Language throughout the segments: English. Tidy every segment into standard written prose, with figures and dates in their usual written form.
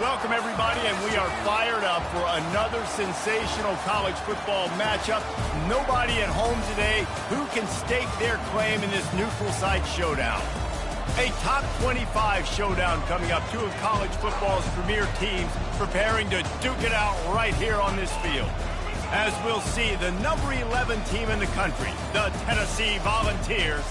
Welcome, everybody, and we are fired up for another sensational college football matchup. Nobody at home today who can stake their claim in this neutral site showdown. A top 25 showdown coming up. Two of college football's premier teams preparing to duke it out right here on this field. As we'll see, the number 11 team in the country, the Tennessee Volunteers,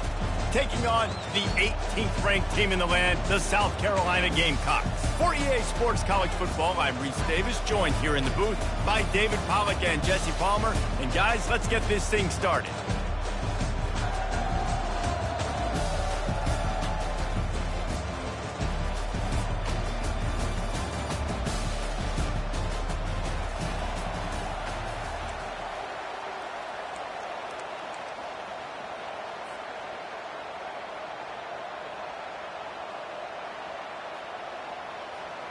taking on the 18th ranked team in the land, the South Carolina Gamecocks. For EA Sports College Football, I'm Reese Davis, joined here in the booth by David Pollack and Jesse Palmer. And guys, let's get this thing started.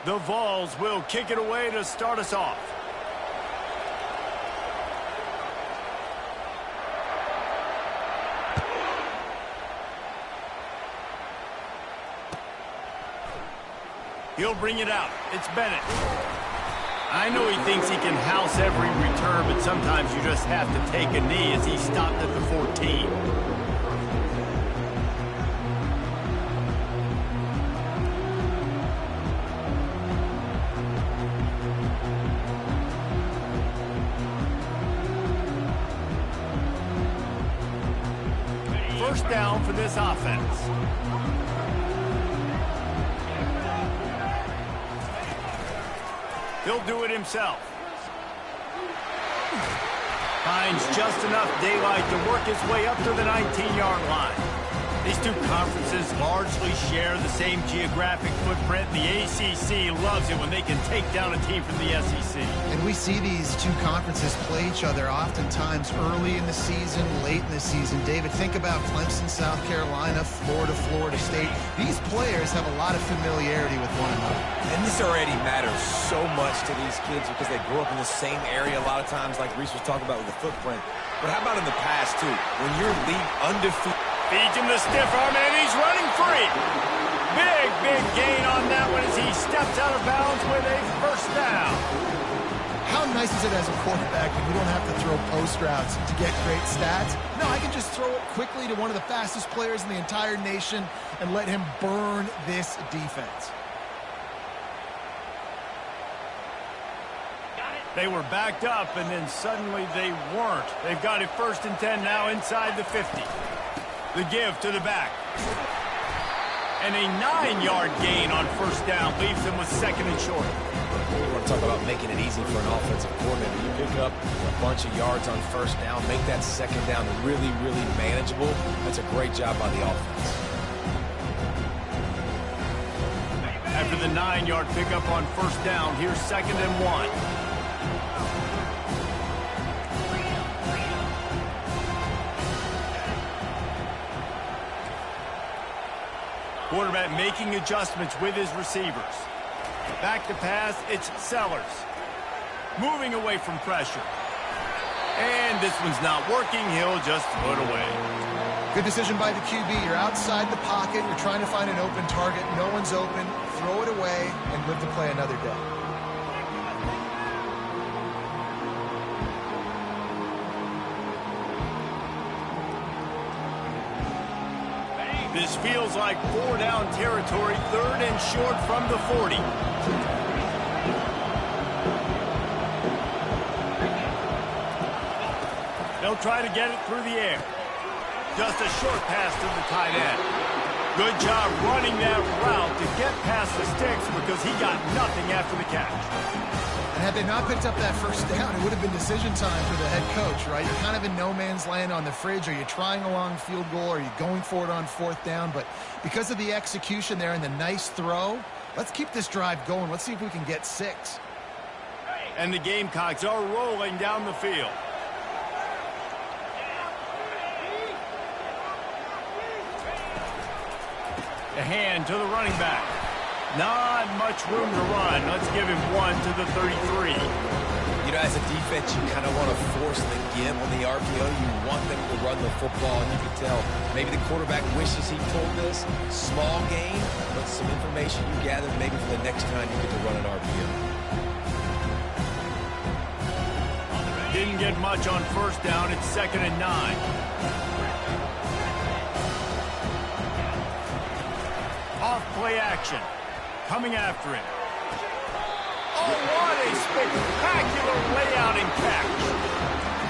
The Vols will kick it away to start us off. He'll bring it out. It's Bennett. I know he thinks he can house every return, but sometimes you just have to take a knee as he stopped at the 14. First down for this offense. He'll do it himself. Finds just enough daylight to work his way up to the 19-yard line. These two conferences largely share the same geographic footprint. The ACC loves it when they can take down a team from the SEC. And we see these two conferences play each other oftentimes early in the season, late in the season. David, think about Clemson, South Carolina, Florida, Florida State. These players have a lot of familiarity with one another. And this already matters so much to these kids because they grew up in the same area a lot of times, like Reese was talking about with the footprint. But how about in the past, too? When you're undefeated. Feeds him the stiff arm, and he's running free. Big gain on that one as he steps out of bounds with a first down. How nice is it as a quarterback when you don't have to throw post routes to get great stats? No, I can just throw it quickly to one of the fastest players in the entire nation and let him burn this defense. They were backed up, and then suddenly they weren't. They've got it 1st and 10 now inside the 50. The give to the back. And a 9-yard gain on first down leaves them with 2nd and short. You want to talk about making it easy for an offensive coordinator. You pick up a bunch of yards on first down, make that 2nd down really manageable. That's a great job by the offense. After the 9-yard pickup on first down, here's 2nd and 1. Quarterback making adjustments with his receivers. Back to pass, it's Sellers. Moving away from pressure. And this one's not working. He'll just throw it away. Good decision by the QB. You're outside the pocket. You're trying to find an open target. No one's open. Throw it away and live to play another day. This feels like 4-down territory, 3rd and short from the 40. They'll try to get it through the air. Just a short pass to the tight end. Good job running that route to get past the sticks because he got nothing after the catch. And had they not picked up that first down, it would have been decision time for the head coach, right? You're kind of in no man's land on the fridge. Are you trying a long field goal? Are you going for it on 4th down? But because of the execution there and the nice throw, let's keep this drive going. Let's see if we can get 6. And the Gamecocks are rolling down the field. A hand to the running back. Not much room to run. Let's give him 1 to the 33. You know, as a defense, you kind of want to force the give on the RPO. You want them to run the football, and you can tell maybe the quarterback wishes he pulled this. Small gain, but some information you gathered maybe for the next time you get to run an RPO. Didn't get much on first down. It's 2nd and 9. Off play action. Coming after it. Oh, what a spectacular layout and catch.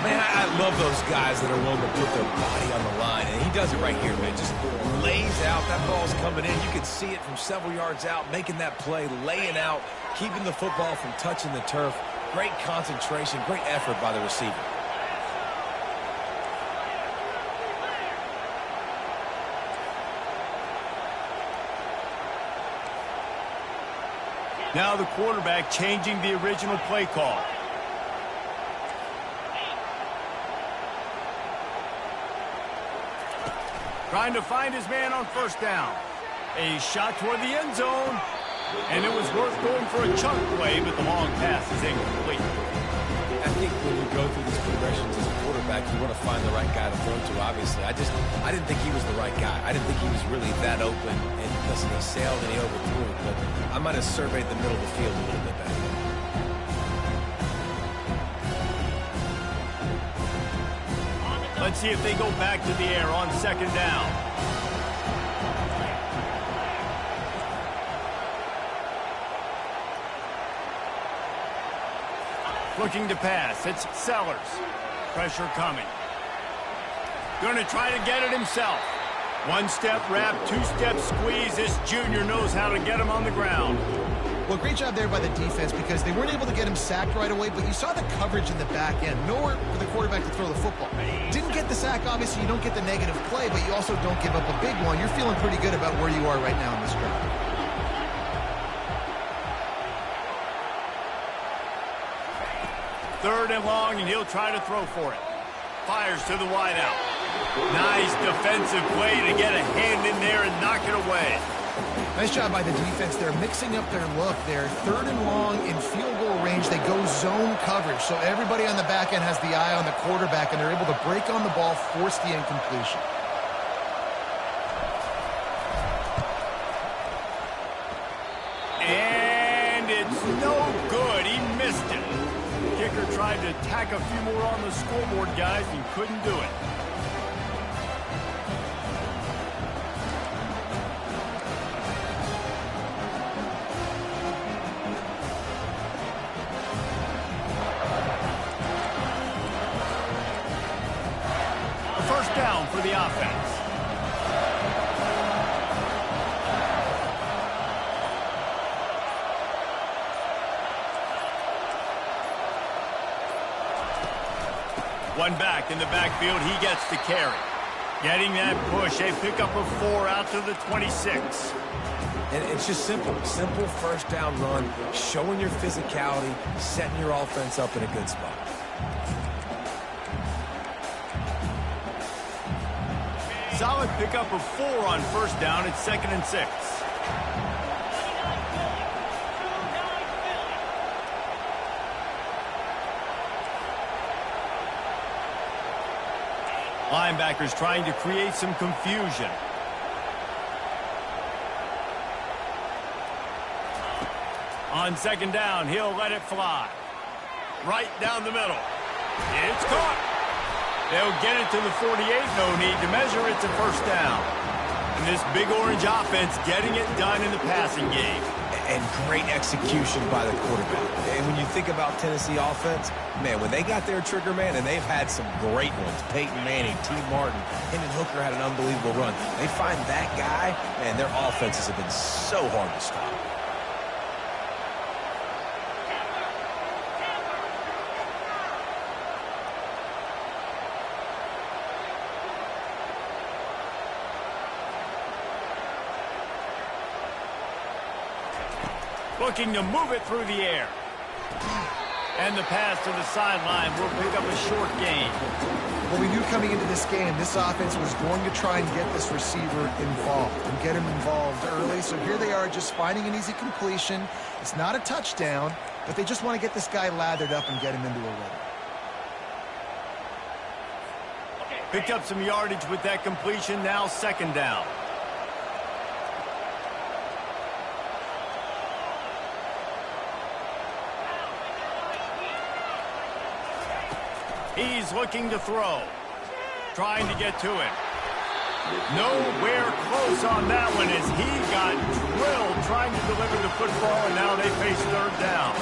Man, I love those guys that are willing to put their body on the line, and he does it right here, man. Just lays out. That ball's coming in. You can see it from several yards out, making that play, laying out, keeping the football from touching the turf. Great concentration, great effort by the receiver. Now the quarterback changing the original play call. Trying to find his man on first down. A shot toward the end zone. And it was worth going for a chunk play, but the long pass is incomplete. I think when you go through these progressions as a quarterback, you want to find the right guy to throw to, obviously. I didn't think he was the right guy. I didn't think he was really that open. And listen, he sailed and he overthrew it, but I might have surveyed the middle of the field a little bit better. Let's see if they go back to the air on 2nd down. Looking to pass. It's Sellers. Pressure coming. Going to try to get it himself. One-step wrap, two-step squeeze. This junior knows how to get him on the ground. Well, great job there by the defense because they weren't able to get him sacked right away, but you saw the coverage in the back end. Nowhere for the quarterback to throw the football. Didn't get the sack, obviously. You don't get the negative play, but you also don't give up a big one. You're feeling pretty good about where you are right now in this drive. Third and long, and he'll try to throw for it. Fires to the wideout. Nice defensive play to get a hand in there and knock it away. Nice job by the defense. They're mixing up their look. They're 3rd and long in field goal range. They go zone coverage. So everybody on the back end has the eye on the quarterback, and they're able to break on the ball, force the incompletion. And it's no good. He missed it. Kicker tried to tack a few more on the scoreboard, guys, and couldn't do it. A first down for the offense. One back in the backfield, he gets the carry. Getting that push, a pickup of 4 out to the 26. And it's just simple. Simple first down run, showing your physicality, setting your offense up in a good spot. Solid pickup of 4 on first down. It's 2nd and 6. Linebackers trying to create some confusion. On 2nd down, he'll let it fly. Right down the middle. It's caught. They'll get it to the 48. No need to measure. It's a first down. And this Big Orange offense getting it done in the passing game. And great execution by the quarterback. And when you think about Tennessee offense, man, when they got their trigger man, and they've had some great ones, Peyton Manning, T. Martin, Hendon Hooker had an unbelievable run. They find that guy, man, their offenses have been so hard to stop. Looking to move it through the air. And the pass to the sideline will pick up a short gain. Well, we knew coming into this game, this offense was going to try and get this receiver involved and get him involved early. So here they are just finding an easy completion. It's not a touchdown, but they just want to get this guy lathered up and get him into a rhythm. Picked up some yardage with that completion. Now second down. He's looking to throw. Trying to get to it. Nowhere close on that one as he got drilled trying to deliver the football, and now they face third down.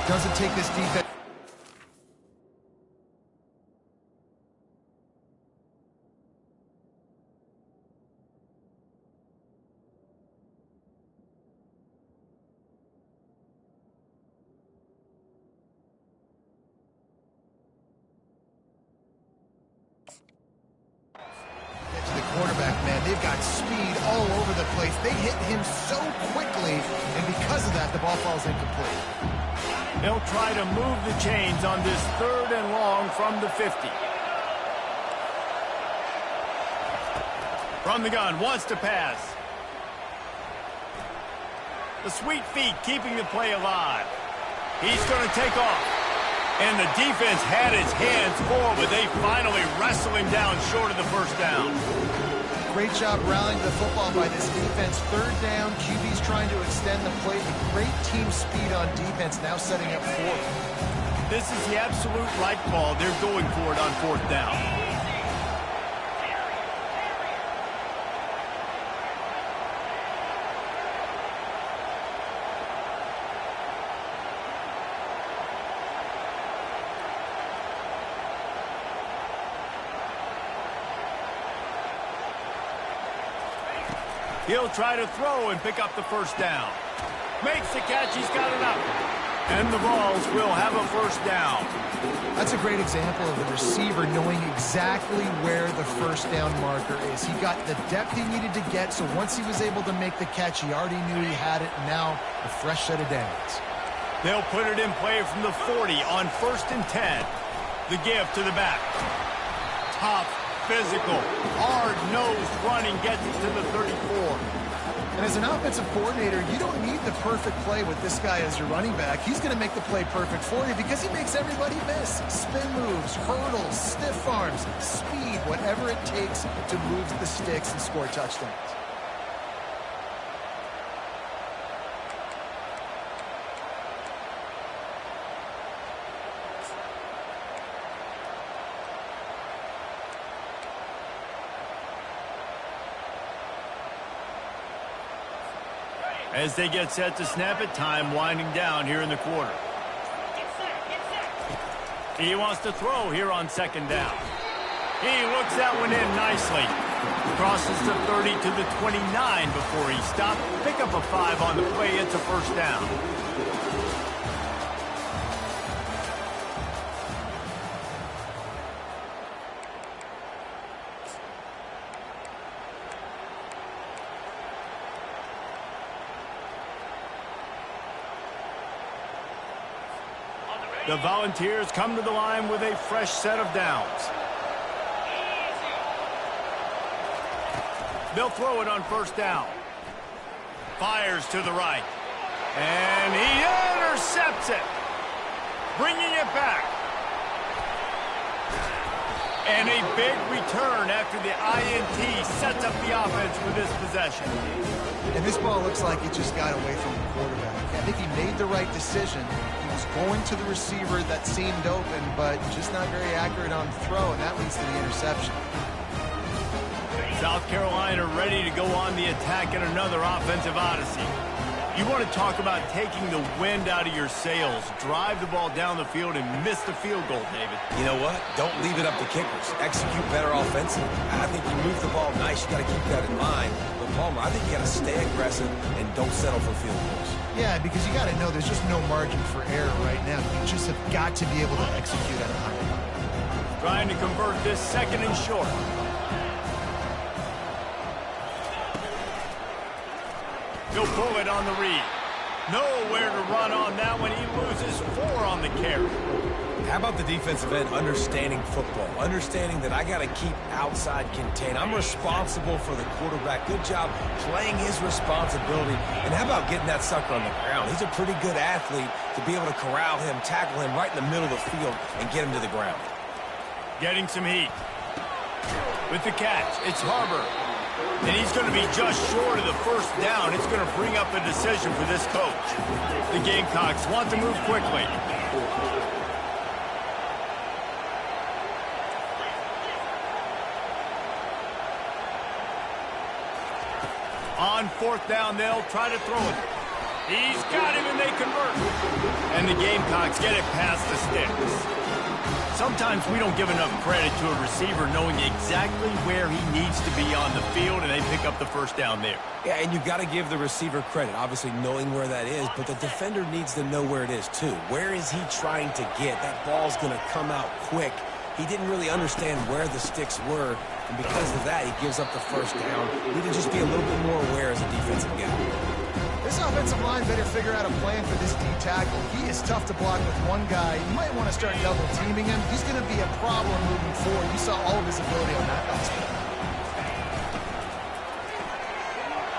Doesn't take this defense. Quarterback, man, they've got speed all over the place. They hit him so quickly, and because of that, the ball falls incomplete. They'll try to move the chains on this third and long from the 50. From the gun, wants to pass. The sweet feet keeping the play alive. He's going to take off. And the defense had his hands full, but they finally wrestle him down short of the first down. Great job rallying the football by this defense. Third down, QB's trying to extend the play. Great team speed on defense, now setting up fourth. This is the absolute right call. They're going for it on fourth down. He'll try to throw and pick up the first down. Makes the catch. He's got it up. And the Vols will have a first down. That's a great example of the receiver knowing exactly where the first down marker is. He got the depth he needed to get, so once he was able to make the catch, he already knew he had it, and now a fresh set of downs. They'll put it in play from the 40 on 1st and 10. The give to the back. Tough. Physical, hard-nosed running gets it to the 34. And as an offensive coordinator, you don't need the perfect play with this guy as your running back. He's going to make the play perfect for you because he makes everybody miss. Spin moves, hurdles, stiff arms, speed, whatever it takes to move the sticks and score touchdowns. As they get set to snap it, time winding down here in the quarter. He wants to throw here on second down. He looks that one in nicely. Crosses the 30 to the 29 before he stopped. Pick up a 5 on the play. It's a first down. The Volunteers come to the line with a fresh set of downs. They'll throw it on first down. Fires to the right. And he intercepts it. Bringing it back. And a big return after the INT sets up the offense with this possession. And this ball looks like it just got away from the quarterback. I think he made the right decision. He was going to the receiver that seemed open, but just not very accurate on the throw, and that leads to the interception. South Carolina ready to go on the attack in another offensive odyssey. You want to talk about taking the wind out of your sails. Drive the ball down the field and miss the field goal, David. You know what? Don't leave it up to kickers. Execute better offensively. I think you move the ball nice. You got to keep that in mind. But, Palmer, I think you got to stay aggressive and don't settle for field goals. Yeah, because you got to know there's just no margin for error right now. You just have got to be able to execute at a high level. Trying to convert this second and short. He'll pull it on the read. Nowhere to run on that one. He loses 4 on the carry. How about the defensive end understanding football, understanding that I got to keep outside contained. I'm responsible for the quarterback. Good job playing his responsibility. And how about getting that sucker on the ground? He's a pretty good athlete to be able to corral him, tackle him right in the middle of the field, and get him to the ground. Getting some heat. With the catch, it's Harbor. And he's going to be just short of the first down. It's going to bring up a decision for this coach. The Gamecocks want to move quickly. On 4th down, they'll try to throw it. He's got him, and they convert. And the Gamecocks get it past the sticks. Sometimes we don't give enough credit to a receiver knowing exactly where he needs to be on the field, and they pick up the first down there. Yeah, and you've got to give the receiver credit, obviously knowing where that is, but the defender needs to know where it is too. Where is he trying to get? That ball's going to come out quick. He didn't really understand where the sticks were, and because of that, he gives up the first down. He needed to just be a little bit more aware as a defensive guy. This offensive line better figure out a plan for this D tackle. He is tough to block with one guy. You might want to start double teaming him. He's going to be a problem moving forward. You saw all of his ability on that last play.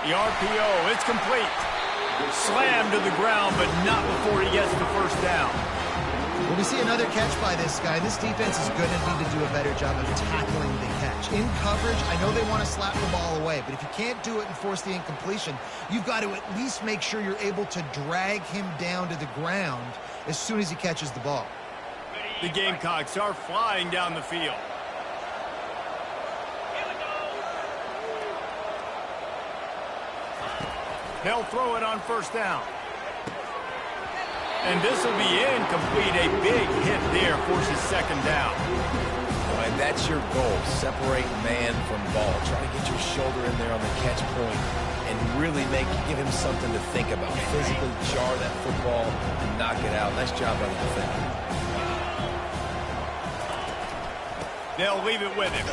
The RPO, it's complete. Slammed to the ground, but not before he gets the first down. When we see another catch by this guy, this defense is going to need to do a better job of tackling the catch. In coverage, I know they want to slap the ball away, but if you can't do it and force the incompletion, you've got to at least make sure you're able to drag him down to the ground as soon as he catches the ball. The Gamecocks are flying down the field. They'll throw it on first down. And this will be incomplete. A big hit there forces second down. And that's your goal. Separate man from ball. Try to get your shoulder in there on the catch point and really give him something to think about. Physically jar that football and knock it out. Nice job by the defender. They'll leave it with him.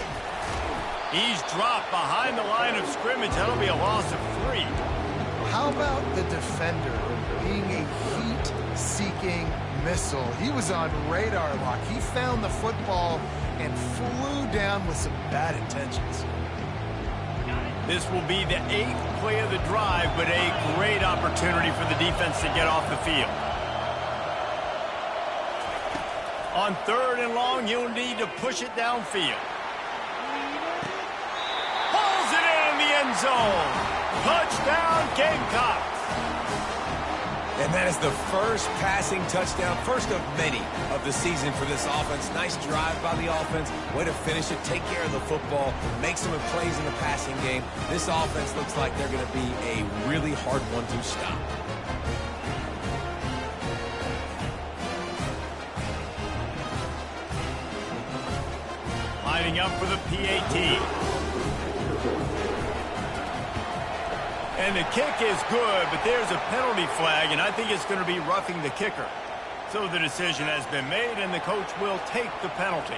He's dropped behind the line of scrimmage. That'll be a loss of 3. How about the defender being a heat-seeking missile? He was on radar lock. He found the football and flew down with some bad intentions. This will be the 8th play of the drive, but a great opportunity for the defense to get off the field. On 3rd and long, you'll need to push it downfield. Pulls it in the end zone. Touchdown, Gamecocks. And that is the first passing touchdown, first of many of the season for this offense. Nice drive by the offense. Way to finish it, take care of the football, make some plays in the passing game. This offense looks like they're going to be a really hard one to stop. Lining up for the PAT. And the kick is good, but there's a penalty flag, and I think it's going to be roughing the kicker. So the decision has been made, and the coach will take the penalty.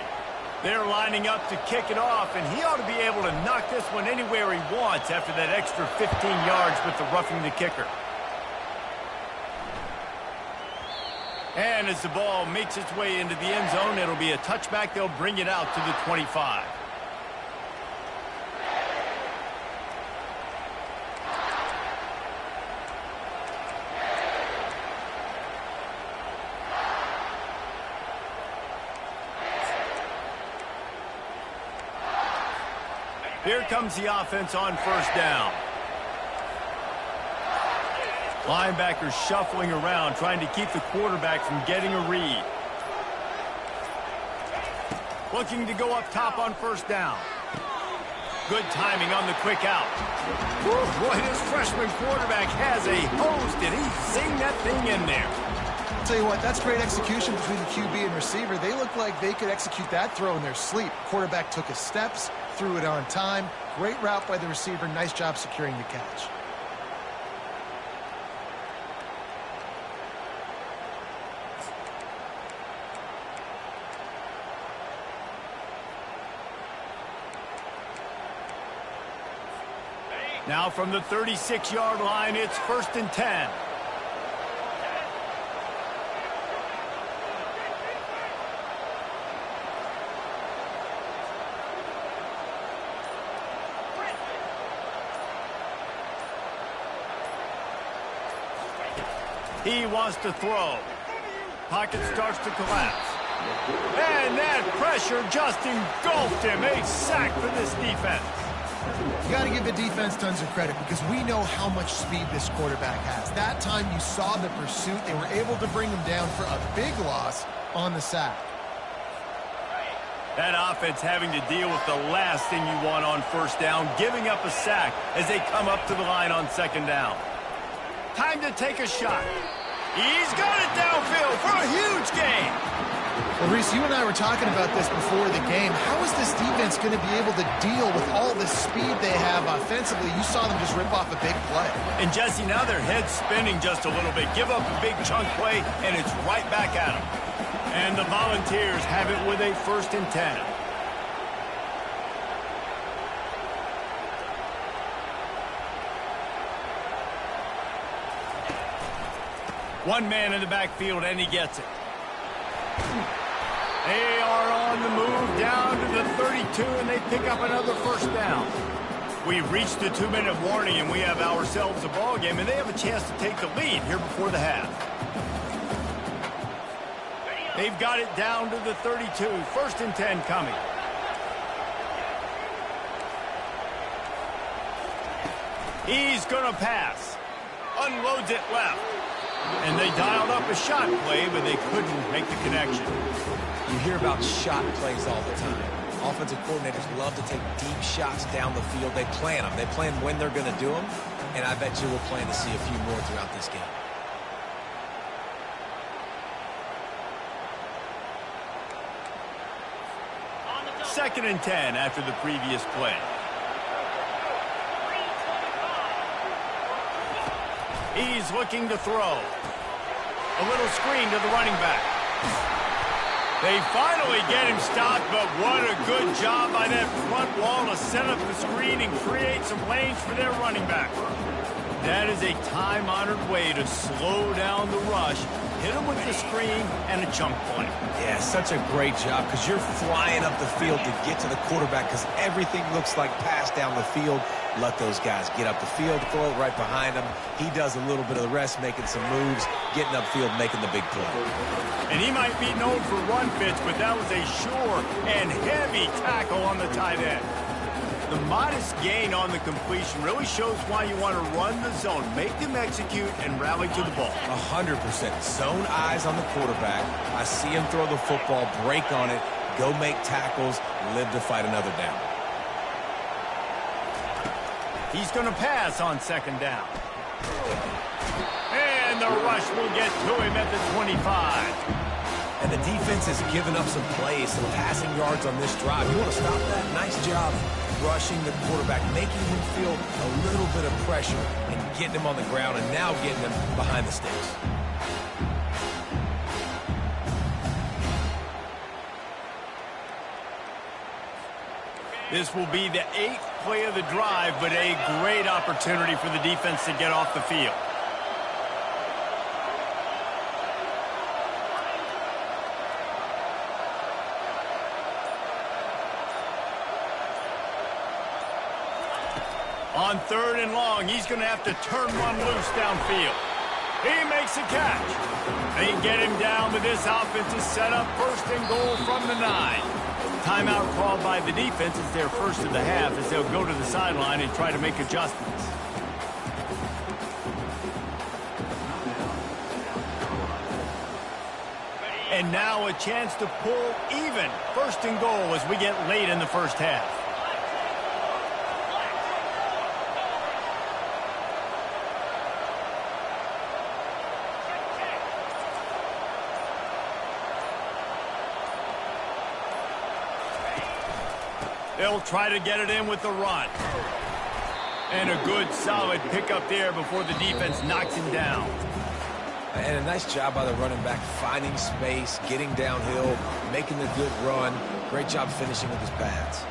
They're lining up to kick it off, and he ought to be able to knock this one anywhere he wants after that extra 15 yards with the roughing the kicker. And as the ball makes its way into the end zone, it'll be a touchback. They'll bring it out to the 25. Here comes the offense on first down. Linebackers shuffling around, trying to keep the quarterback from getting a read. Looking to go up top on first down. Good timing on the quick out. Whew, boy, this freshman quarterback has a hose. Did he zing that thing in there? I'll tell you what, that's great execution between the QB and receiver. They look like they could execute that throw in their sleep. Quarterback took his steps, threw it on time. Great route by the receiver. Nice job securing the catch. Now from the 36-yard line, it's 1st and 10. He wants to throw. Pocket starts to collapse. And that pressure just engulfed him. A sack for this defense. You got to give the defense tons of credit because we know how much speed this quarterback has. That time you saw the pursuit. They were able to bring him down for a big loss on the sack. That offense having to deal with the last thing you want on first down, giving up a sack as they come up to the line on second down. Time to take a shot. He's got it downfield for a huge gain. Well, Reese, you and I were talking about this before the game. How is this defense going to be able to deal with all the speed they have offensively? You saw them just rip off a big play. And, Jesse, now their head's spinning just a little bit. Give up a big chunk play, and it's right back at them. And the Volunteers have it with a 1st and 10. One man in the backfield, and he gets it. They are on the move down to the 32, and they pick up another 1st down. We've reached the 2-minute warning, and we have ourselves a ball game, and they have a chance to take the lead here before the half. They've got it down to the 32. 1st and 10 coming. He's going to pass. Unloads it left. And they dialed up a shot play, but they couldn't make the connection. You hear about shot plays all the time. Offensive coordinators love to take deep shots down the field. They plan them. They plan when they're going to do them. And I bet you we'll plan to see a few more throughout this game. Second and 10 after the previous play. He's looking to throw. A little screen to the running back. They finally get him stopped, but what a good job by that front wall to set up the screen and create some lanes for their running back. That is a time-honored way to slow down the rush, hit him with the screen, and a chunk play. Yeah, such a great job because you're flying up the field to get to the quarterback because everything looks like pass down the field. Let those guys get up the field, throw it right behind him. He does a little bit of the rest, making some moves, getting upfield, making the big play. And he might be known for run fits, but that was a sure and heavy tackle on the tight end. The modest gain on the completion really shows why you want to run the zone, make them execute, and rally to the ball. 100%. Zone eyes on the quarterback. I see him throw the football, break on it, go make tackles, live to fight another down. He's going to pass on second down. And the rush will get to him at the 25. And the defense has given up some plays, some passing yards on this drive. You want to stop that? Nice job rushing the quarterback, making him feel a little bit of pressure and getting him on the ground and now getting him behind the sticks. This will be the 8th play of the drive, but a great opportunity for the defense to get off the field. On 3rd and long, he's going to have to turn one loose downfield. He makes a catch. They get him down, but this offense is set up 1st and goal from the 9. Timeout called by the defense. It's their first of the half as they'll go to the sideline and try to make adjustments. And now a chance to pull even 1st and goal as we get late in the first half. They'll try to get it in with the run. And a good, solid pickup there before the defense knocks him down. And a nice job by the running back, finding space, getting downhill, making the good run. Great job finishing with his pads.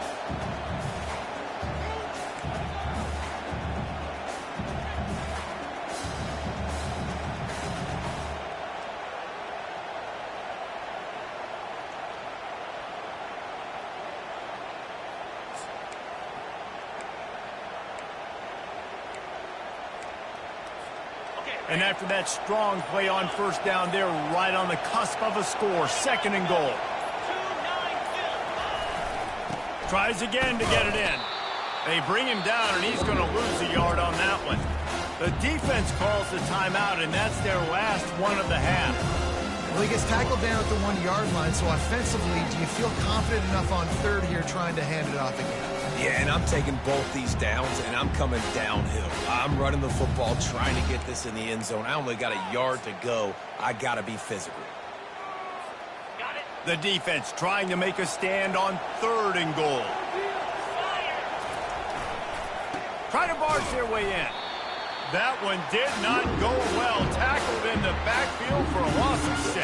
And after that strong play on first down, they're right on the cusp of a score. 2nd and goal. Tries again to get it in. They bring him down, and he's going to lose a yard on that one. The defense calls the timeout, and that's their last one of the half. Well, he gets tackled down at the 1-yard line, so offensively, do you feel confident enough on 3rd here trying to hand it off again? Yeah, and I'm taking both these downs, and I'm coming downhill. I'm running the football, trying to get this in the end zone. I only got a yard to go. I got to be physical. The defense trying to make a stand on 3rd and goal. Try to barge their way in. That one did not go well. Tackled in the backfield for a loss of 6.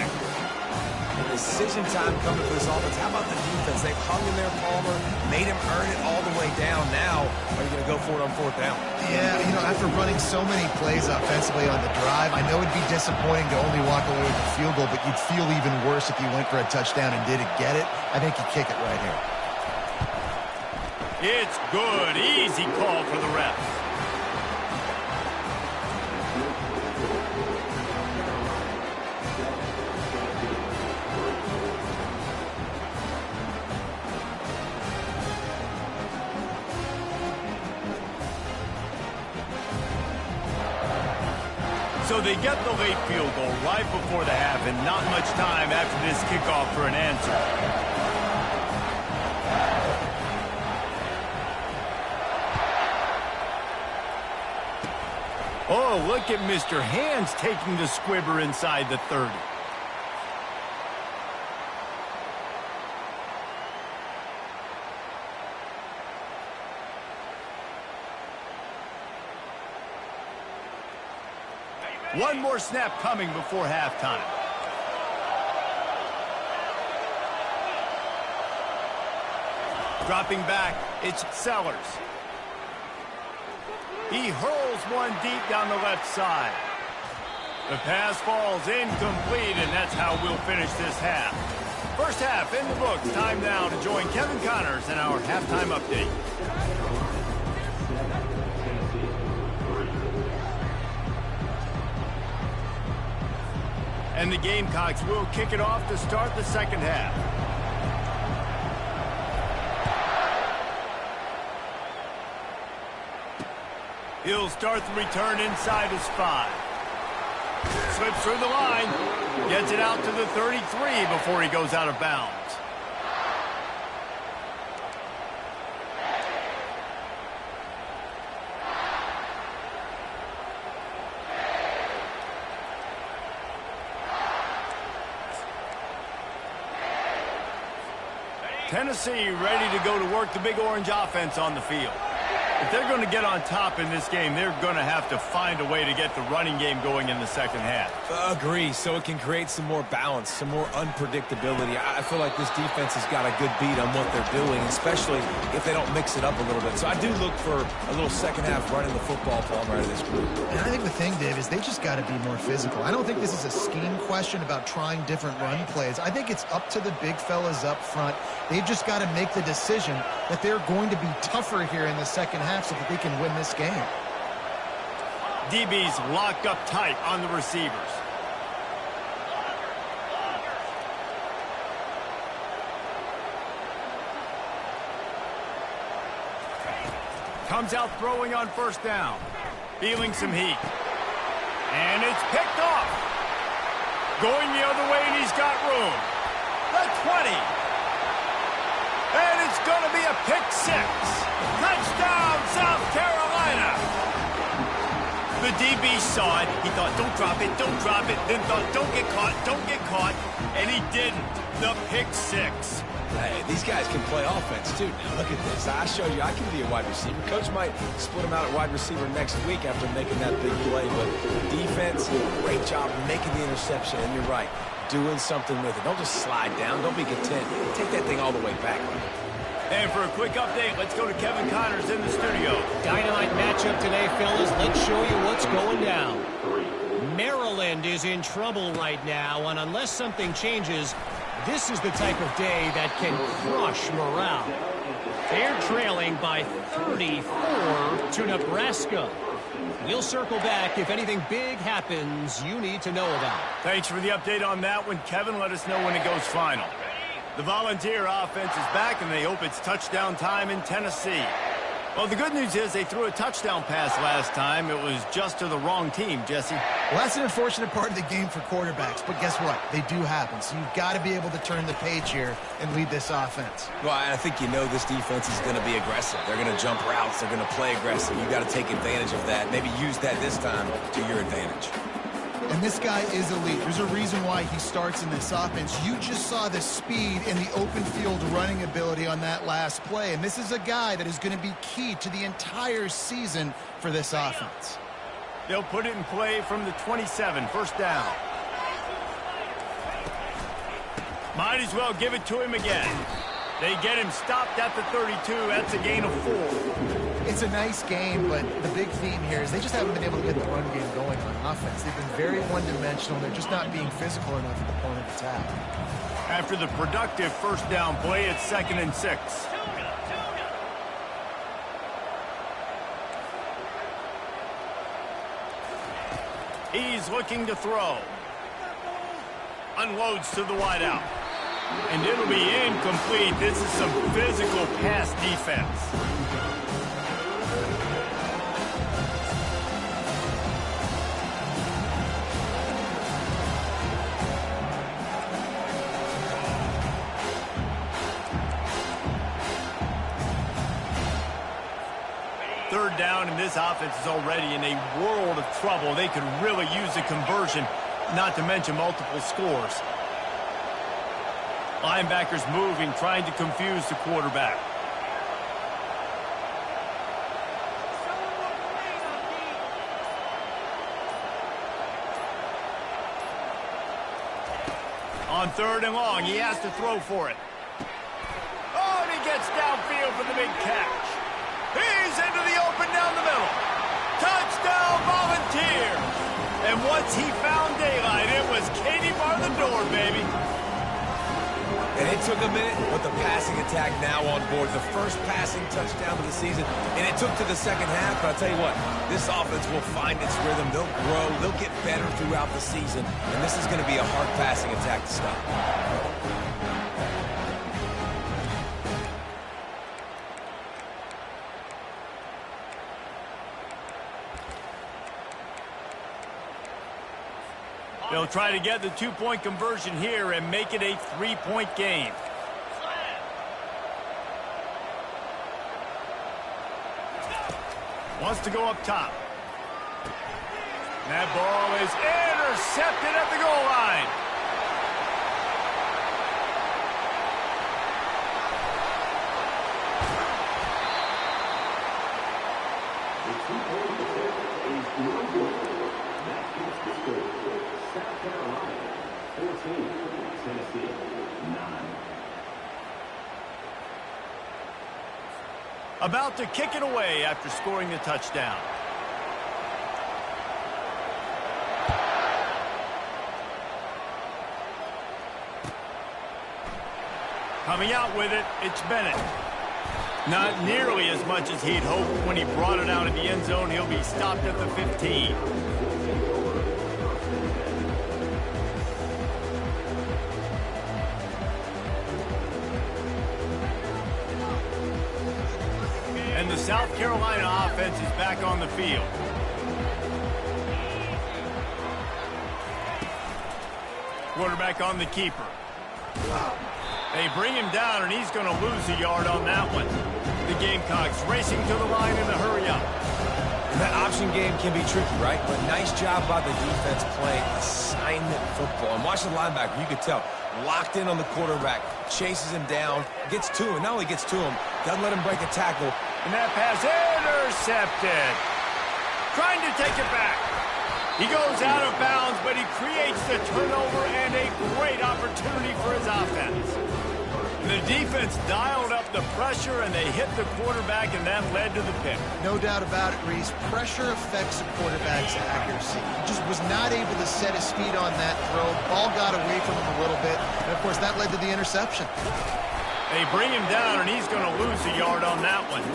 Decision time coming for this offense. How about the defense? They've hung in there, Palmer, made him earn it all the way down. Now, are you going to go for it on 4th down? Yeah, you know, after running so many plays offensively on the drive, I know it'd be disappointing to only walk away with a field goal, but you'd feel even worse if you went for a touchdown and didn't get it. I think you kick it right here. It's good. Easy call for the ref. So they get the late field goal right before the half, and not much time after this kickoff for an answer. Oh, look at Mr. Hands taking the squibber inside the 30. One more snap coming before halftime. Dropping back, it's Sellers. He hurls one deep down the left side. The pass falls incomplete, and that's how we'll finish this half. First half in the books. Time now to join Kevin Connors in our halftime update. And the Gamecocks will kick it off to start the second half. He'll start the return inside his 5. Slips through the line. Gets it out to the 33 before he goes out of bounds. Tennessee ready to go to work the Big Orange offense on the field. If they're going to get on top in this game, they're going to have to find a way to get the running game going in the second half. Agree, so it can create some more balance, some more unpredictability. I feel like this defense has got a good beat on what they're doing, especially if they don't mix it up a little bit. So I do look for a little second half running the football Palmer out of this group. And I think the thing, Dave, is they just got to be more physical. I don't think this is a scheme question about trying different run plays. I think it's up to the big fellas up front. They've just got to make the decision that they're going to be tougher here in the second half so that they can win this game. DB's locked up tight on the receivers. Comes out throwing on first down. Feeling some heat. And it's picked off. Going the other way, and he's got room. The 20. And it's going to be a pick 6. Touchdown, South Carolina. The DB saw it. He thought, don't drop it, don't drop it. Then thought, don't get caught, don't get caught. And he didn't. The pick 6. Hey, these guys can play offense, too. Now, look at this. I show you I can be a wide receiver. Coach might split him out at wide receiver next week after making that big play. But defense, great job making the interception. And you're right, doing something with it. Don't just slide down. Don't be content. Take that thing all the way back. And for a quick update, let's go to Kevin Connors in the studio. Dynamite matchup today, fellas. Let's show you what's going down. Maryland is in trouble right now, and unless something changes, this is the type of day that can crush morale. They're trailing by 34 to Nebraska. We'll circle back if anything big happens you need to know about. Thanks for the update on that one, Kevin. Let us know when it goes final. The Volunteer offense is back, and they hope it's touchdown time in Tennessee. Well, the good news is they threw a touchdown pass last time. It was just to the wrong team, Jesse. Well, that's an unfortunate part of the game for quarterbacks, but guess what? They do happen, so you've got to be able to turn the page here and lead this offense. Well, I think you know this defense is going to be aggressive. They're going to jump routes. They're going to play aggressive. You've got to take advantage of that. Maybe use that this time to your advantage. And this guy is elite. There's a reason why he starts in this offense. You just saw the speed and the open field running ability on that last play. And this is a guy that is going to be key to the entire season for this offense. They'll put it in play from the 27, first down. Might as well give it to him again. They get him stopped at the 32. That's a gain of 4. It's a nice game, but the big theme here is they just haven't been able to get the run game going on offense. They've been very one-dimensional. They're just not being physical enough at the point of attack. After the productive first down play, it's 2nd and 6. He's looking to throw. Unloads to the wideout. And it'll be incomplete. This is some physical pass defense. Third down, and this offense is already in a world of trouble. They could really use a conversion, not to mention multiple scores. Linebackers moving, trying to confuse the quarterback. On 3rd and long, he has to throw for it. Oh, and he gets downfield for the big catch. He's into the open down the middle. Touchdown, Volunteers. And once he found daylight, it was Katie bar the door, baby. And it took a minute, but the passing attack now on board. The first passing touchdown of the season. And it took to the second half, but I'll tell you what, this offense will find its rhythm. They'll grow. They'll get better throughout the season. And this is going to be a hard passing attack to stop. They'll try to get the 2-point conversion here and make it a 3-point game. Wants to go up top. That ball is intercepted at the goal line. About to kick it away after scoring the touchdown. Coming out with it, it's Bennett. Not nearly as much as he'd hoped when he brought it out of the end zone. He'll be stopped at the 15. And the South Carolina offense is back on the field. Quarterback on the keeper. They bring him down, and he's going to lose a yard on that one. The Gamecocks racing to the line in a hurry-up. And that option game can be tricky, right? But nice job by the defense playing assignment football. And watch the linebacker, you could tell, locked in on the quarterback, chases him down, gets to him. Not only gets to him, doesn't let him break a tackle. And that pass intercepted. Trying to take it back. He goes out of bounds, but he creates the turnover and a great opportunity for his offense. The defense dialed up the pressure, and they hit the quarterback, and that led to the pick. No doubt about it, Reese. Pressure affects a quarterback's accuracy. He just was not able to set his feet on that throw. Ball got away from him a little bit, and, of course, that led to the interception. They bring him down, and he's going to lose a yard on that one.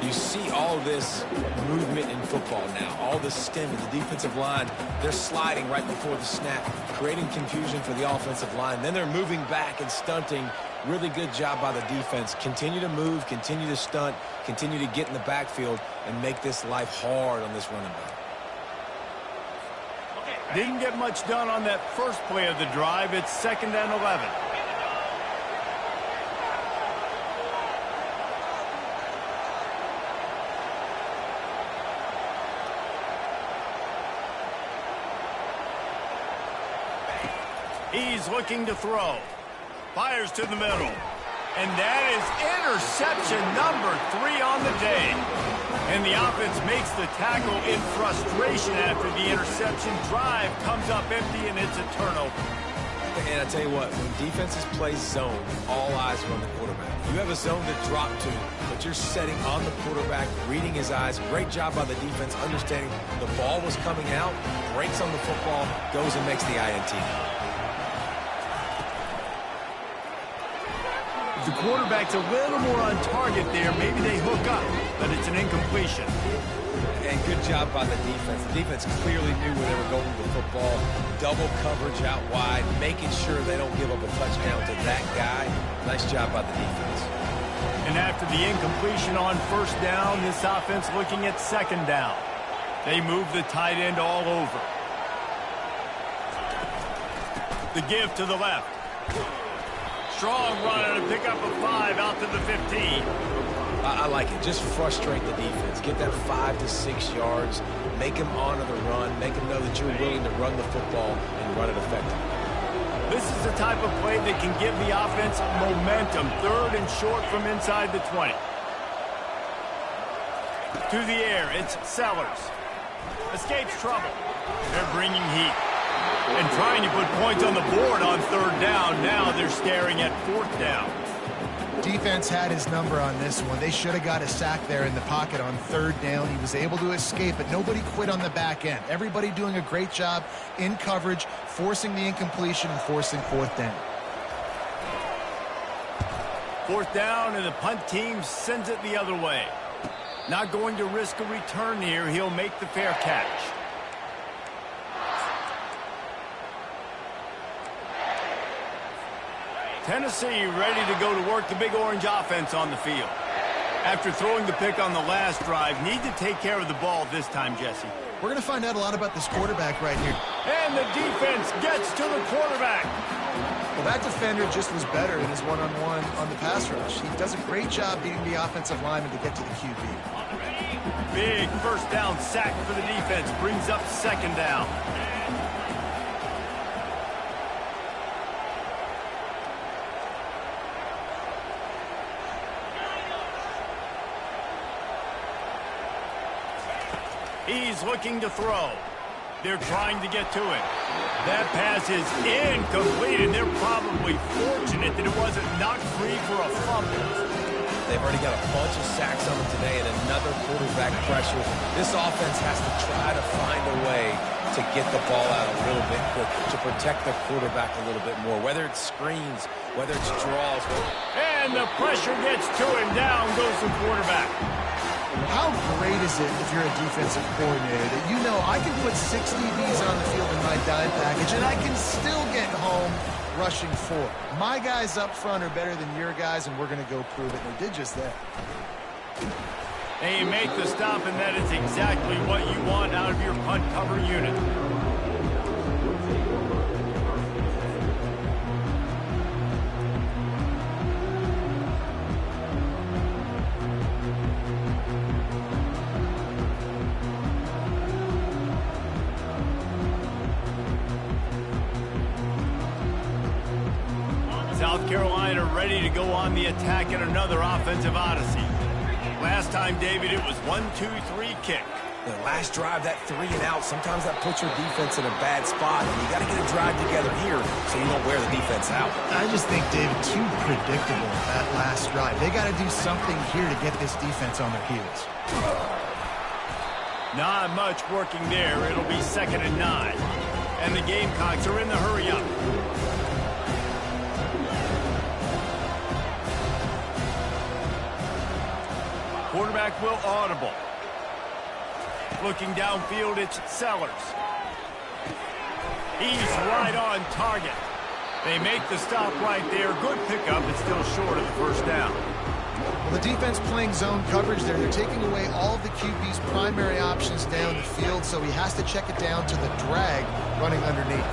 You see all this movement in football. football now. All the stem of the defensive line, they're sliding right before the snap, creating confusion for the offensive line. Then they're moving back and stunting. Really good job by the defense. Continue to move, continue to stunt, continue to get in the backfield, and make this life hard on this running back. Didn't get much done on that first play of the drive. It's 2nd and 11. He's looking to throw. Fires to the middle. And that is interception number 3 on the day. And the offense makes the tackle in frustration after the interception. Drive comes up empty, and it's a turnover. And I tell you what, when defenses play zone, all eyes are on the quarterback. You have a zone to drop to, but you're setting on the quarterback, reading his eyes. Great job by the defense, understanding the ball was coming out, breaks on the football, goes and makes the INT. The quarterback's a little more on target there. Maybe they hook up, but it's an incompletion. And good job by the defense. The defense clearly knew where they were going with the football. Double coverage out wide, making sure they don't give up a touchdown to that guy. Nice job by the defense. And after the incompletion on 1st down, this offense looking at 2nd down. They move the tight end all over. The give to the left. Strong runner to pick up a 5 out to the 15. I like it. Just frustrate the defense. Get that 5 to 6 yards. Make them honor the run. Make them know that you're willing to run the football and run it effectively. This is the type of play that can give the offense momentum. 3rd and short from inside the 20. To the air, it's Sellers. Escapes trouble. They're bringing heat. And trying to put points on the board on 3rd down. Now they're staring at 4th down. Defense had his number on this one. They should have got a sack there in the pocket on 3rd down. He was able to escape, but nobody quit on the back end. Everybody doing a great job in coverage, forcing the incompletion and forcing 4th down. 4th down, and the punt team sends it the other way. Not going to risk a return here. He'll make the fair catch. Tennessee ready to go to work the Big Orange offense on the field. After throwing the pick on the last drive, need to take care of the ball this time, Jesse. We're going to find out a lot about this quarterback right here. And the defense gets to the quarterback. Well, that defender just was better in his one-on-one on the pass rush. He does a great job beating the offensive lineman to get to the QB. Big 1st down sack for the defense. Brings up 2nd down. He's looking to throw. They're trying to get to it. That pass is incomplete, and they're probably fortunate that it wasn't knocked free for a fumble. They've already got a bunch of sacks on them today and another quarterback pressure. This offense has to try to find a way to get the ball out a little bit quicker, to protect the quarterback a little bit more, whether it's screens, whether it's draws. And the pressure gets to him. Down goes the quarterback. How great is it if you're a defensive coordinator that you know I can put 6 DBs on the field in my dime package and I can still get home rushing 4. My guys up front are better than your guys, and we're going to go prove it. And they did just that. And you make the stop, and that is exactly what you want out of your punt cover unit. South Carolina ready to go on the attack in another offensive odyssey. Last time, David, it was 1-2-3 kick. The last drive, that 3 and out, sometimes that puts your defense in a bad spot, and you got to get a drive together here so you don't wear the defense out. I just think, David, too predictable that last drive. They got to do something here to get this defense on their heels. Not much working there. It'll be 2nd and 9. And the Gamecocks are in the hurry-up. Quarterback will audible. Looking downfield, it's Sellers. He's right on target. They make the stop right there. Good pickup, but still short of the first down. Well, the defense playing zone coverage there. They're taking away all of the QB's primary options down the field, so he has to check it down to the drag running underneath.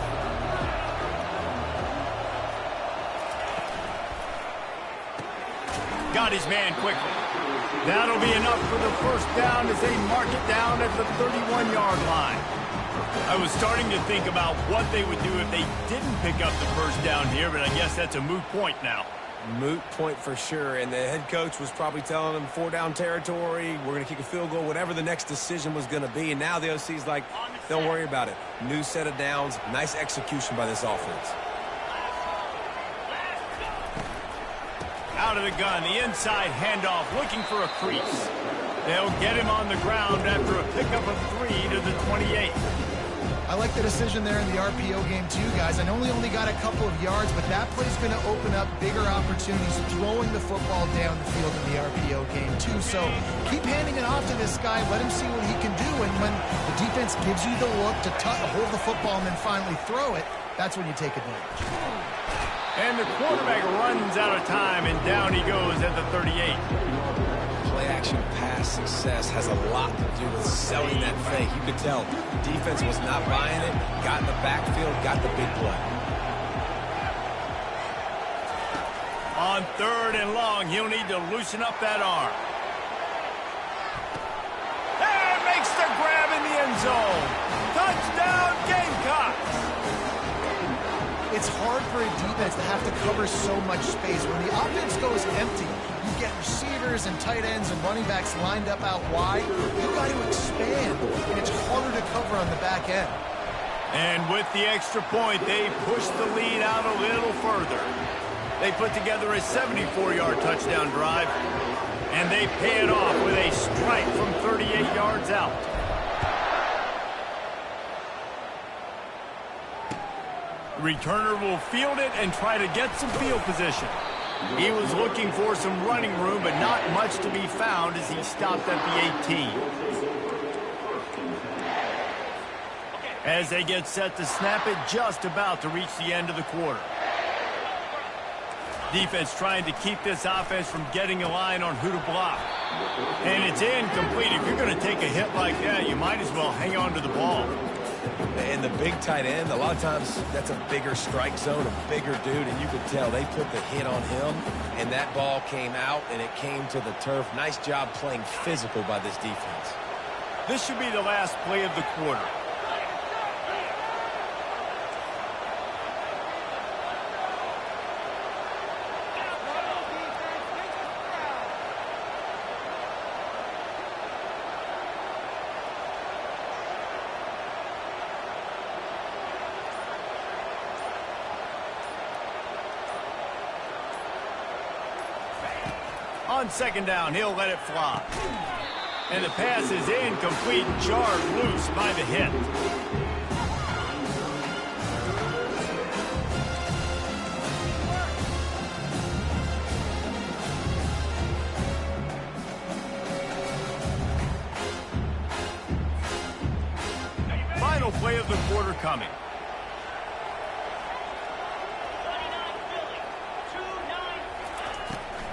Got his man quickly. That'll be enough for the first down as they mark it down at the 31-yard line. I was starting to think about what they would do if they didn't pick up the first down here, but I guess that's a moot point now. Moot point for sure, and the head coach was probably telling them 4-down territory, we're going to kick a field goal, whatever the next decision was going to be, and now the OC's like, don't worry about it. New set of downs, nice execution by this offense. Out of the gun, the inside handoff, looking for a crease. They'll get him on the ground after a pickup of 3 to the 28. I like the decision there in the RPO game too, guys. I know he only got a couple of yards, but that play's going to open up bigger opportunities throwing the football down the field in the RPO game too. So keep handing it off to this guy. Let him see what he can do. And when the defense gives you the look to hold the football and then finally throw it, that's when you take advantage. And the quarterback runs out of time, and down he goes at the 38. Play-action pass success has a lot to do with selling that fake. You could tell defense was not buying it, got in the backfield, got the big play. On 3rd and long, he'll need to loosen up that arm. And makes the grab in the end zone. Touchdown, Gamecocks! It's hard for a defense to have to cover so much space. When the offense goes empty, you get receivers and tight ends and running backs lined up out wide. You've got to expand, and it's harder to cover on the back end. And with the extra point, they push the lead out a little further. They put together a 74-yard touchdown drive, and they pay it off with a strike from 38 yards out. Returner will field it and try to get some field position. He was looking for some running room, but not much to be found as he stopped at the 18. As they get set to snap it, just about to reach the end of the quarter. Defense trying to keep this offense from getting a line on who to block. And it's incomplete. If you're going to take a hit like that, you might as well hang on to the ball. And the big tight end, a lot of times that's a bigger strike zone, a bigger dude, and you could tell they put the hit on him, and that ball came out, and it came to the turf. Nice job playing physical by this defense. This should be the last play of the quarter. On 2nd down, he'll let it fly. And the pass is incomplete, jarred loose by the hit. Final play of the quarter coming.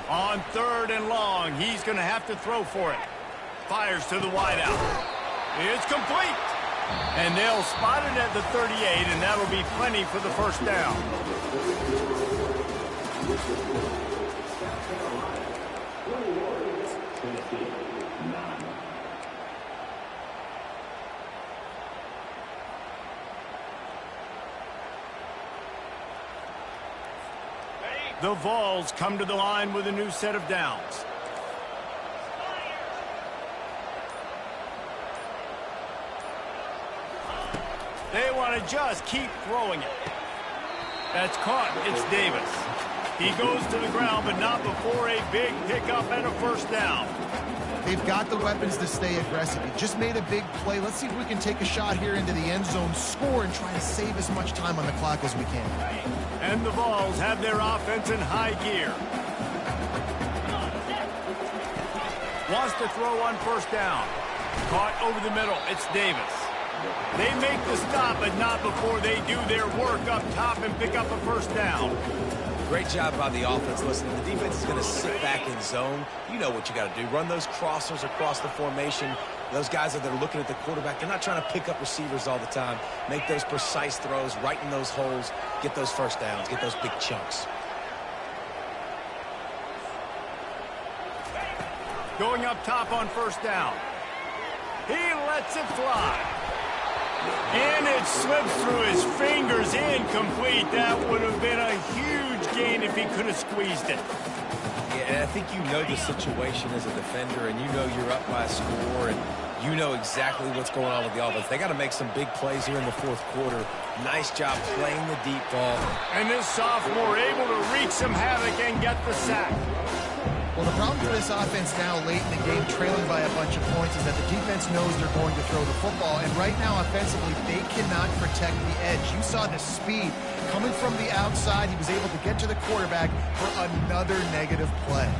On 3rd and long, he's going to have to throw for it. Fires to the wideout. It's complete. And they'll spot it at the 38, and that'll be plenty for the first down. The Vols come to the line with a new set of downs. They want to just keep throwing it. That's caught. It's Davis. He goes to the ground, but not before a big pickup and a first down. They've got the weapons to stay aggressive. He just made a big play. Let's see if we can take a shot here into the end zone, score, and try to save as much time on the clock as we can. And the Vols have their offense in high gear. Wants to throw on first down. Caught over the middle. It's Davis. They make the stop, but not before they do their work up top and pick up a first down. Great job by the offense. Listen, the defense is going to sit back in zone. You know what you got to do. Run those crossers across the formation. Those guys that are looking at the quarterback, they're not trying to pick up receivers all the time. Make those precise throws, right in those holes, get those first downs, get those big chunks. Going up top on first down. He lets it fly. And it slips through his fingers, incomplete. That would have been a huge gain if he could have squeezed it. Yeah, and I think you know the situation as a defender, and you know you're up by a score, and you know exactly what's going on with the offense. They got to make some big plays here in the fourth quarter. Nice job playing the deep ball. And this sophomore able to wreak some havoc and get the sack. Well, the problem for this offense now late in the game, trailing by a bunch of points, is that the defense knows they're going to throw the football. And right now, offensively, they cannot protect the edge. You saw the speed coming from the outside. He was able to get to the quarterback for another negative play.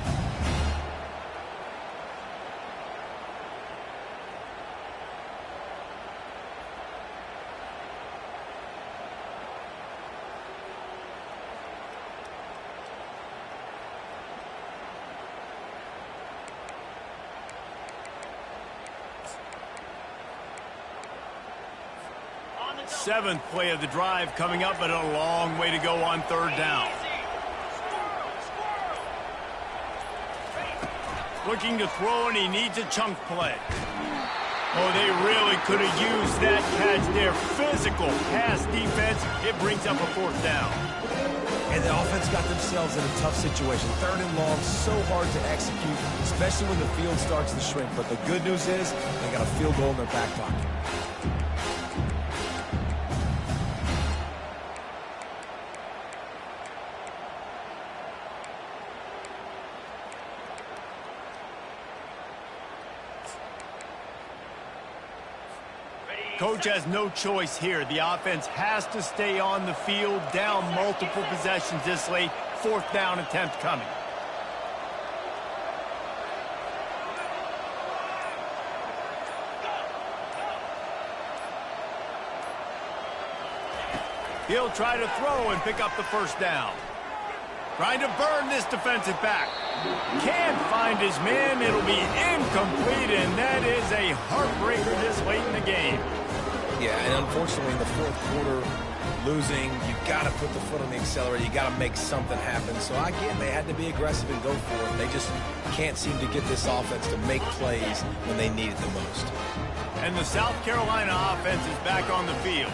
Seventh play of the drive coming up, but a long way to go on third down. Looking to throw, and he needs a chunk play. Oh, they really could have used that catch there. Physical pass defense. It brings up a fourth down. And the offense got themselves in a tough situation. Third and long, so hard to execute, especially when the field starts to shrink. But the good news is they got a field goal in their back pocket. Coach has no choice here. The offense has to stay on the field, down multiple possessions this late. Fourth down attempt coming. He'll try to throw and pick up the first down. Trying to burn this defensive back. Can't find his man. It'll be incomplete, and that is a heartbreaker this late in the game. Yeah, and unfortunately in the fourth quarter, losing, you got to put the foot on the accelerator. You got to make something happen. So again, they had to be aggressive and go for it. They just can't seem to get this offense to make plays when they need it the most. And the South Carolina offense is back on the field.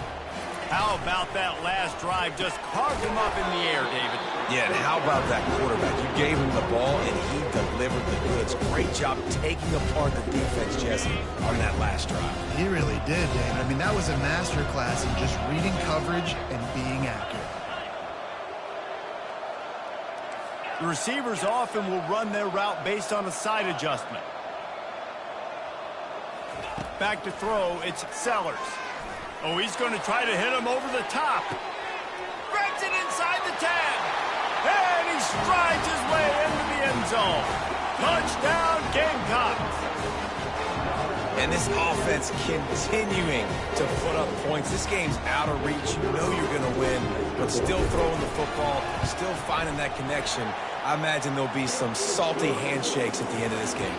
How about that last drive? Just carved him up in the air, David. Yeah, and how about that quarterback? You gave him the ball, and he delivered the goods. Great job taking apart the defense, Jesse, on that last drive. He really did, David. I mean, that was a masterclass in just reading coverage and being accurate. The receivers often will run their route based on a side adjustment. Back to throw, it's Sellers. Oh, he's going to try to hit him over the top. Breaks it inside the 10. And he strides his way into the end zone. Touchdown, Gamecocks. And this offense continuing to put up points. This game's out of reach. You know you're going to win, but still throwing the football, still finding that connection. I imagine there'll be some salty handshakes at the end of this game.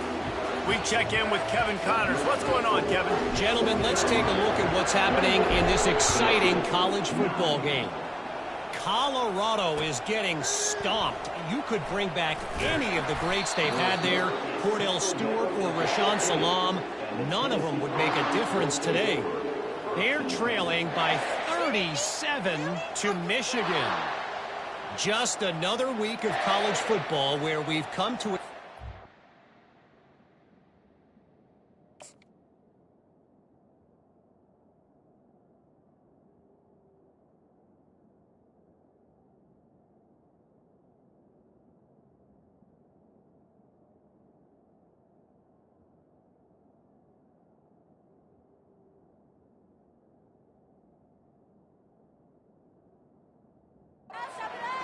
We check in with Kevin Connors. What's going on, Kevin? Gentlemen, let's take a look at what's happening in this exciting college football game. Colorado is getting stomped. You could bring back any of the greats they've had there, Cordell Stewart or Rashaan Salaam. None of them would make a difference today. They're trailing by 37 to Michigan. Just another week of college football where we've come to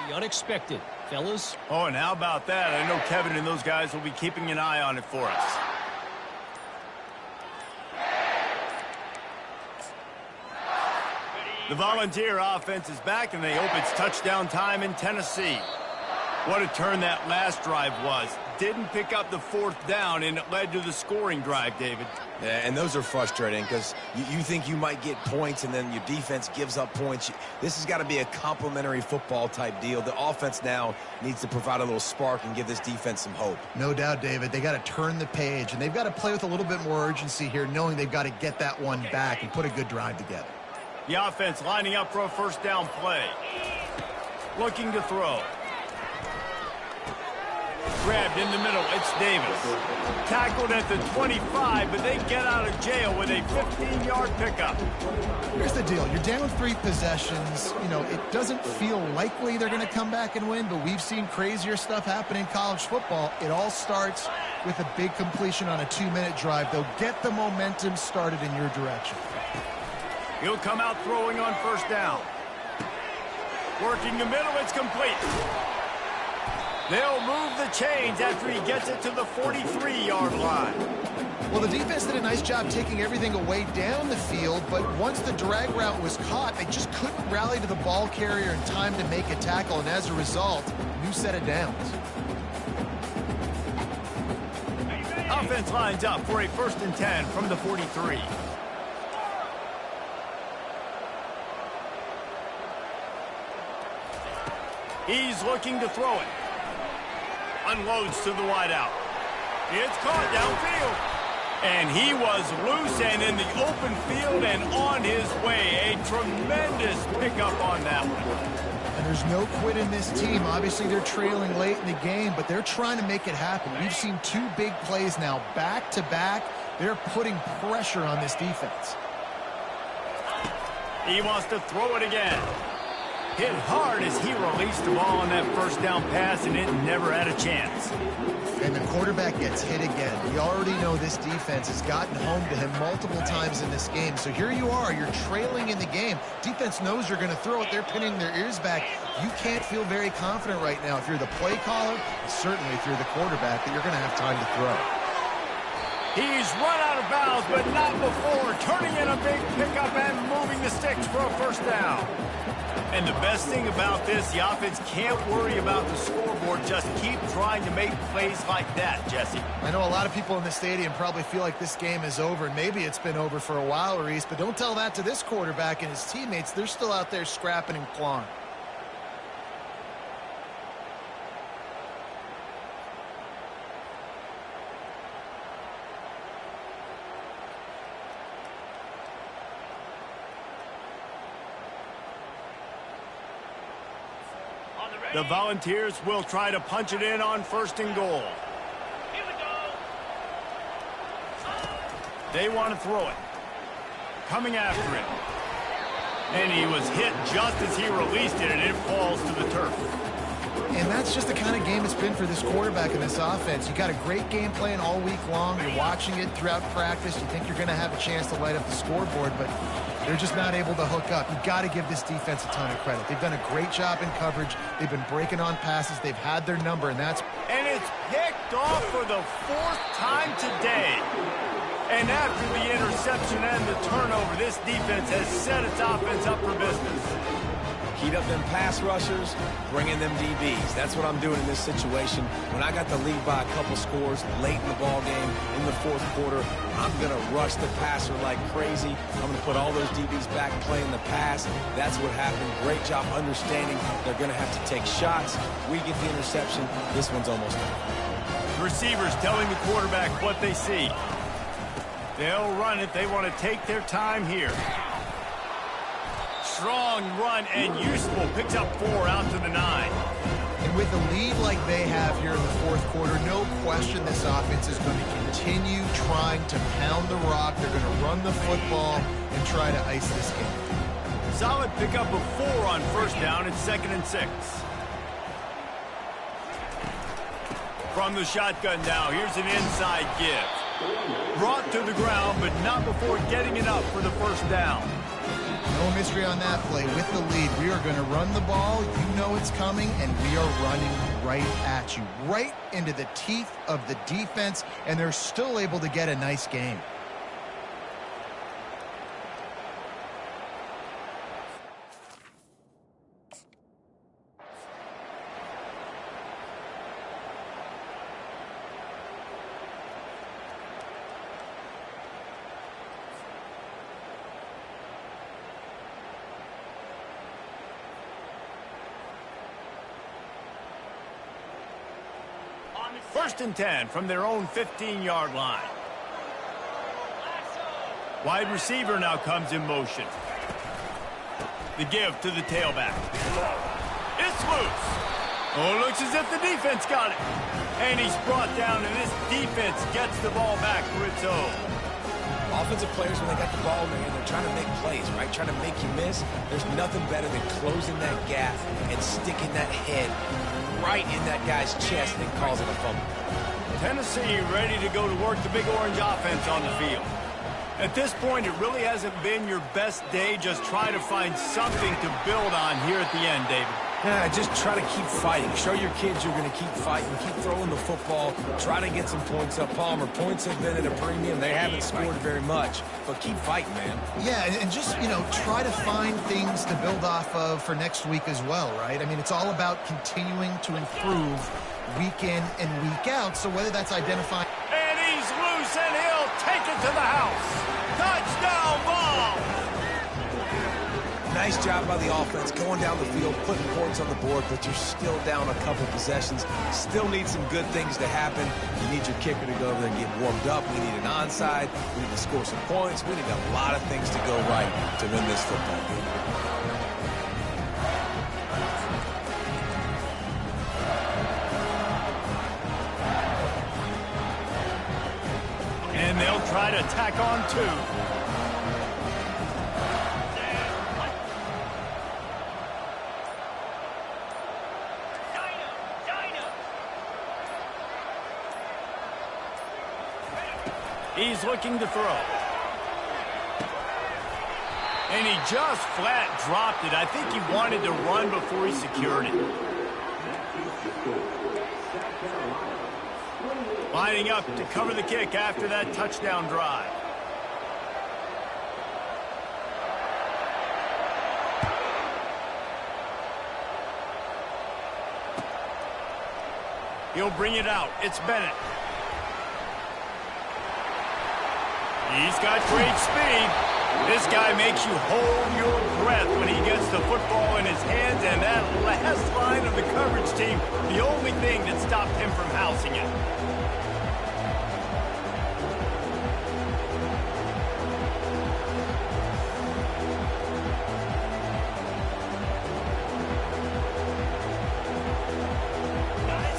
the unexpected, fellas. Oh, and how about that? I know Kevin and those guys will be keeping an eye on it for us. The Volunteer offense is back, and they hope it's touchdown time in Tennessee. What a turn that last drive was. Didn't pick up the fourth down, and it led to the scoring drive, David. Yeah, and those are frustrating because you think you might get points, and then your defense gives up points. This has got to be a complimentary football type deal. The offense now needs to provide a little spark and give this defense some hope. No doubt, David. They got to turn the page, and they've got to play with a little bit more urgency here, knowing they've got to get that one back and put a good drive together. The offense lining up for a first down play. Looking to throw. Grabbed in the middle, it's Davis. Tackled at the 25, but they get out of jail with a 15-yard pickup. Here's the deal. You're down 3 possessions. You know, it doesn't feel likely they're going to come back and win, but we've seen crazier stuff happen in college football. It all starts with a big completion on a 2-minute drive. They'll get the momentum started in your direction. He'll come out throwing on first down. Working the middle, it's complete. They'll move the chains after he gets it to the 43-yard line. Well, the defense did a nice job taking everything away down the field, but once the drag route was caught, they just couldn't rally to the ball carrier in time to make a tackle, and as a result, new set of downs. Offense lines up for a 1st and 10 from the 43. He's looking to throw it. Unloads to the wideout. It's caught downfield. And he was loose and in the open field and on his way. A tremendous pickup on that one. And there's no quit in this team. Obviously, they're trailing late in the game, but they're trying to make it happen. We've seen 2 big plays now, back-to-back. They're putting pressure on this defense. He wants to throw it again. Hit hard as he released the ball on that first down pass, and it never had a chance. And the quarterback gets hit again. We already know this defense has gotten home to him multiple times in this game. So here you are, you're trailing in the game. Defense knows you're going to throw it. They're pinning their ears back. You can't feel very confident right now if you're the play caller, and certainly if you're the quarterback, that you're going to have time to throw. He's run out of bounds, but not before turning in a big pickup and moving the sticks for a first down. And the best thing about this, the offense can't worry about the scoreboard. Just keep trying to make plays like that, Jesse. I know a lot of people in the stadium probably feel like this game is over, and maybe it's been over for a while, Reese, but don't tell that to this quarterback and his teammates. They're still out there scrapping and clawing. The Volunteers will try to punch it in on 1st and goal. Here we go. They want to throw it. Coming after it. And he was hit just as he released it, and it falls to the turf. And that's just the kind of game it's been for this quarterback and this offense. You got a great game plan all week long. You're watching it throughout practice. You think you're going to have a chance to light up the scoreboard, but they're just not able to hook up. You've got to give this defense a ton of credit. They've done a great job in coverage. They've been breaking on passes. They've had their number, and that's... And it's picked off for the 4th time today. And after the interception and the turnover, this defense has set its offense up for business. Heat up them pass rushers, bring in them DBs. That's what I'm doing in this situation. When I got the lead by a couple scores late in the ball game, in the 4th quarter, I'm going to rush the passer like crazy. I'm going to put all those DBs back playing the pass. That's what happened. Great job understanding they're going to have to take shots. We get the interception. This one's almost done. The receivers telling the quarterback what they see. They'll run it. They want to take their time here. Strong run and useful. Picks up 4 out to the 9. And with a lead like they have here in the 4th quarter, no question this offense is going to continue trying to pound the rock. They're going to run the football and try to ice this game. Solid pickup of 4 on 1st down. It's 2nd and 6. From the shotgun now, here's an inside give. Brought to the ground, but not before getting it up for the 1st down. No mystery on that play. With the lead, we are going to run the ball. You know it's coming, and we are running right at you, right into the teeth of the defense, and they're still able to get a nice game. First and 10 from their own 15-yard line. Wide receiver now comes in motion. The give to the tailback. It's loose. Oh, looks as if the defense got it. And he's brought down, and this defense gets the ball back for its own. Offensive players, when they got the ball, man, they're trying to make plays, right? Trying to make you miss. There's nothing better than closing that gap and sticking that head right in that guy's chest and causing a fumble. Tennessee ready to go to work the Big Orange offense on the field. At this point, it really hasn't been your best day. Just try to find something to build on here at the end, David. Yeah, just try to keep fighting. Show your kids you're going to keep fighting. Keep throwing the football. Try to get some points up. Palmer, points have been at a premium. They haven't scored very much, but keep fighting, man. Yeah, and just, try to find things to build off of for next week as well, right? I mean, it's all about continuing to improve week in and week out. So whether that's identifying... And he's loose, and he'll take it to the house. Touchdown ball! Nice job by the offense going down the field, putting points on the board, but you're still down a couple possessions. Still need some good things to happen. You need your kicker to go over there and get warmed up. We need an onside. We need to score some points. We need a lot of things to go right to win this football game. And they'll try to tack on two. He's looking to throw. And he just flat dropped it. I think he wanted to run before he secured it. Lining up to cover the kick after that touchdown drive. He'll bring it out. It's Bennett. He's got great speed. This guy makes you hold your breath when he gets the football in his hands, and that last line of the coverage team, the only thing that stopped him from housing it.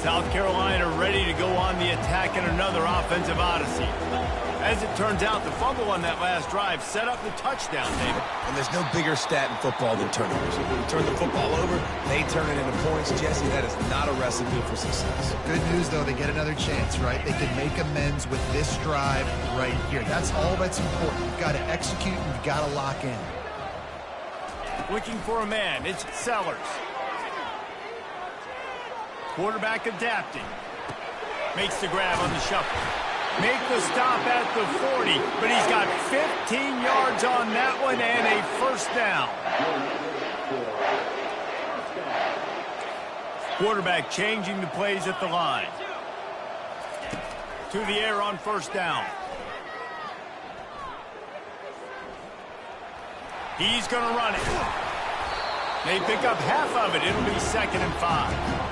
South Carolina ready to go on the attack in another offensive odyssey. As it turns out, the fumble on that last drive set up the touchdown, David. And there's no bigger stat in football than turnovers. When you turn the football over, they turn it into points. Jesse, that is not a recipe for success. Good news, though, they get another chance, right? They can make amends with this drive right here. That's all that's important. You've got to execute and you've got to lock in. Looking for a man. It's Sellers. Quarterback adapting. Makes the grab on the shuffle. Make the stop at the 40, but he's got 15 yards on that one and a first down. Quarterback changing the plays at the line. To the air on first down. He's going to run it. They pick up half of it. It'll be 2nd and 5.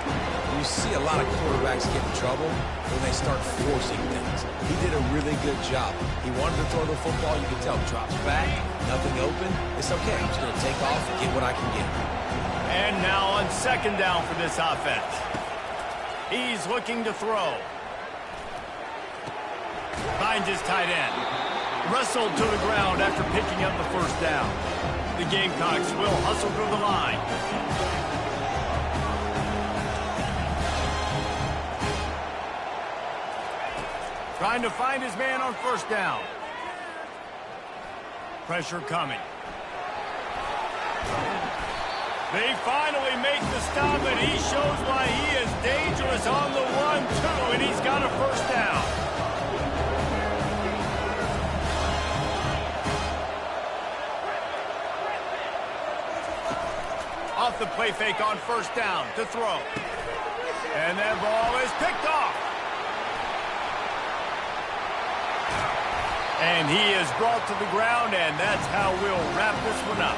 You see a lot of quarterbacks get in trouble when they start forcing things. He did a really good job. He wanted to throw the football. You can tell drops back, nothing open. It's okay. I'm just going to take off and get what I can get. And now on 2nd down for this offense. He's looking to throw. Finds his tight end. Wrestled to the ground after picking up the first down. The Gamecocks will hustle through the line. Trying to find his man on first down. Pressure coming. They finally make the stop, and he shows why he is dangerous on the run, too, and he's got a first down. Off the play fake on first down to throw. And that ball is picked off. And he is brought to the ground, and that's how we'll wrap this one up.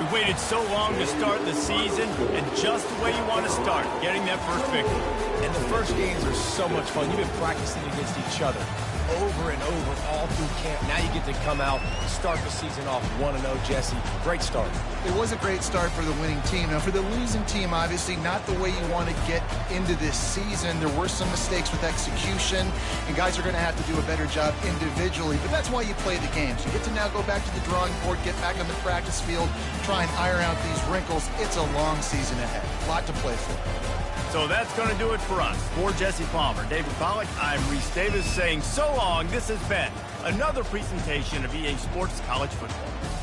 You've waited so long to start the season, and just the way you want to start, getting that first victory. And the first games are so much fun. You've been practicing against each other over and over all through camp. Now you get to come out, start the season off 1-0, Jesse. Great start. It was a great start for the winning team. Now, for the losing team, obviously, not the way you want to get into this season. There were some mistakes with execution, and guys are going to have to do a better job individually. But that's why you play the games. You get to now go back to the drawing board, get back on the practice field, try and iron out these wrinkles. It's a long season ahead. A lot to play for. So that's going to do it for us. For Jesse Palmer, David Pollack, I'm Reese Davis saying so long. This has been another presentation of EA Sports College Football.